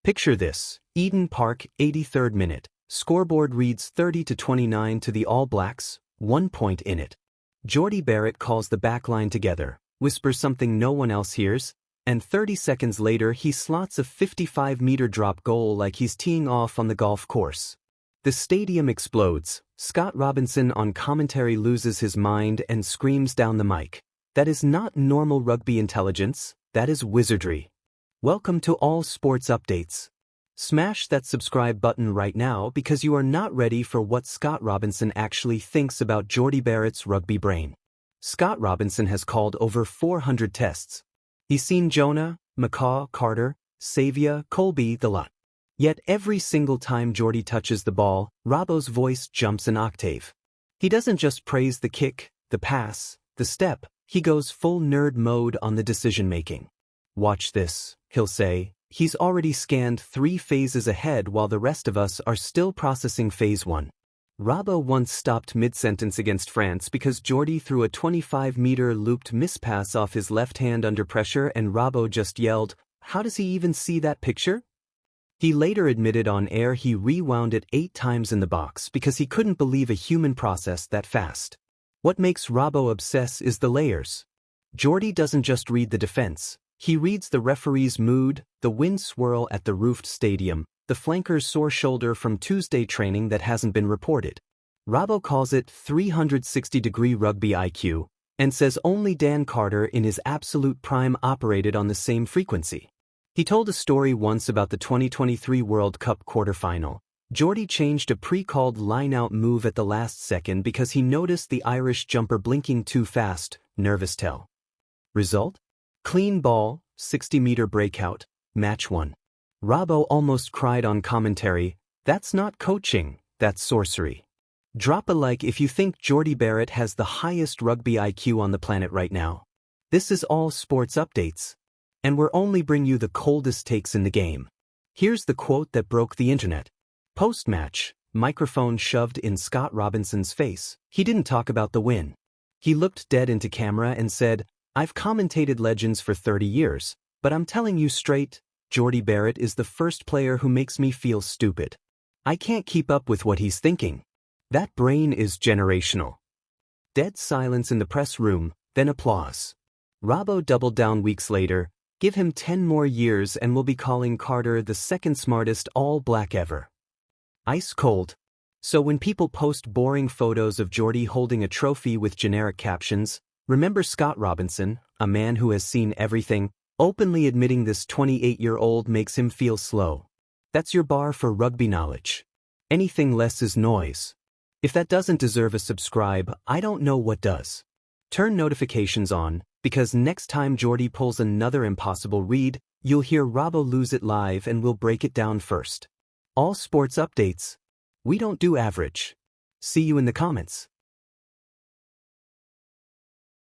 Picture this, Eden Park, 83rd minute. Scoreboard reads 30-29 to the All Blacks, 1 point in it. Jordie Barrett calls the backline together, whispers something no one else hears, and 30 seconds later he slots a 55-meter drop goal like he's teeing off on the golf course. The stadium explodes. Scott Robinson on commentary loses his mind and screams down the mic. That is not normal rugby intelligence, that is wizardry. Welcome to All Sports Updates. Smash that subscribe button right now because you are not ready for what Scott Robinson actually thinks about Jordie Barrett's rugby brain. Scott Robinson has called over 400 tests. He's seen Jonah, McCaw, Carter, Savia, Colby, the lot. Yet every single time Jordie touches the ball, Robbo's voice jumps an octave. He doesn't just praise the kick, the pass, the step, he goes full nerd mode on the decision-making. Watch this, he'll say. He's already scanned 3 phases ahead while the rest of us are still processing phase 1. Robbo once stopped mid-sentence against France because Jordie threw a 25-meter looped mispass off his left hand under pressure and Robbo just yelled, "How does he even see that picture?" He later admitted on air he rewound it 8 times in the box because he couldn't believe a human processed that fast. What makes Robbo obsess is the layers. Jordie doesn't just read the defense. He reads the referee's mood, the wind swirl at the roofed stadium, the flanker's sore shoulder from Tuesday training that hasn't been reported. Robbo calls it 360-degree rugby IQ, and says only Dan Carter in his absolute prime operated on the same frequency. He told a story once about the 2023 World Cup quarterfinal. Jordie changed a pre-called lineout move at the last second because he noticed the Irish jumper blinking too fast, nervous tell. Result? Clean ball, 60-meter breakout, match won. Robbo almost cried on commentary, "That's not coaching, that's sorcery." Drop a like if you think Jordie Barrett has the highest rugby IQ on the planet right now. This is All Sports Updates. And we're only bring you the coldest takes in the game. Here's the quote that broke the internet. Post-match, microphone shoved in Scott Robinson's face. He didn't talk about the win. He looked dead into camera and said, "I've commentated legends for 30 years, but I'm telling you straight, Jordie Barrett is the first player who makes me feel stupid. I can't keep up with what he's thinking. That brain is generational." Dead silence in the press room, then applause. Robbo doubled down weeks later, "Give him 10 more years and we'll be calling Carter the second smartest All Black ever." Ice cold. So when people post boring photos of Jordie holding a trophy with generic captions, remember Scott Robinson, a man who has seen everything, openly admitting this 28-year-old makes him feel slow. That's your bar for rugby knowledge. Anything less is noise. If that doesn't deserve a subscribe, I don't know what does. Turn notifications on, because next time Jordie pulls another impossible read, you'll hear Robbo lose it live and we'll break it down first. All Sports Updates. We don't do average. See you in the comments.